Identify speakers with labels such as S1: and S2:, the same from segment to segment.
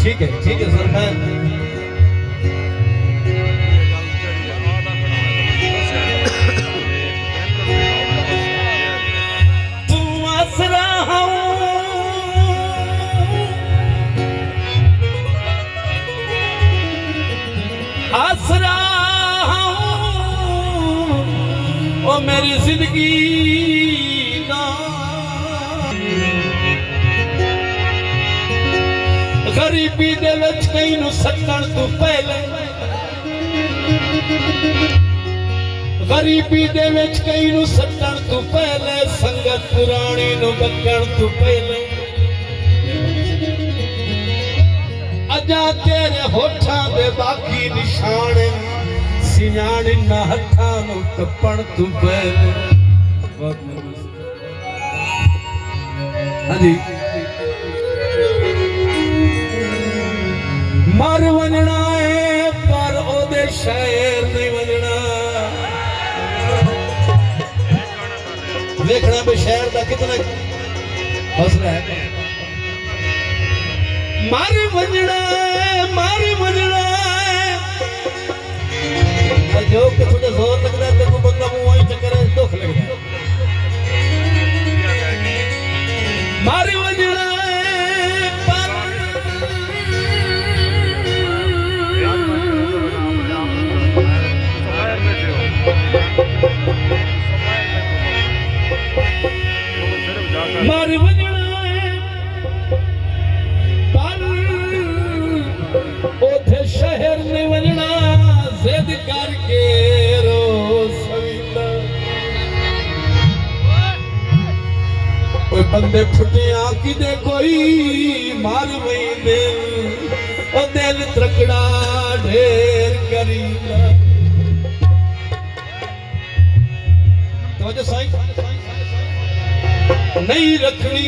S1: ठीक है सर मैं तू आसरा आसरा ओ मेरी जिंदगी ना गरीबी दे विच कई नूं सटण तों पहले गरीबी दे विच कई नूं सटण तों पहले संगत पुराणी नूं बकण तों पहले अजा तेरे होठां दे बाकी निशान सियाण ना हथां नूं टप्पण तों पहले हाँ जी मर वजना है पर ओदे शहर नहीं वजना देखना भी शहर का कितना हौसला है मर वजना जो कि थोड़ा जोर लगता है तो बंदा मुंह वहीं चक्कर है दुख लगता है मर वजना मर वजना पर ओथे शहर ने वजना जिद करके रो सविता कोई बंदे फुटिया कि दे कोई मार वही दिल त्रकड़ा ढेर करीला तो जो साईं नहीं रखनी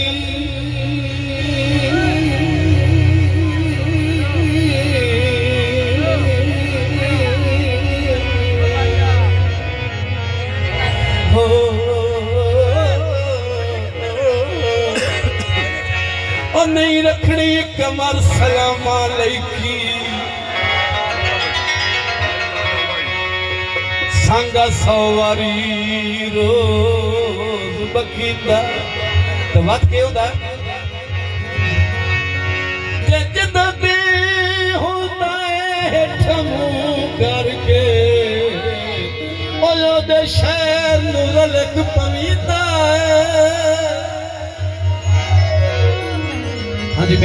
S1: हो और नहीं रखनी कमर सलामा लईकी सांगा सवारी रोज बकीदा तो बात क्या होता है जदा दे होता है ठमू करके ओ दे शहर नुरलक पवीता है हाँ जी।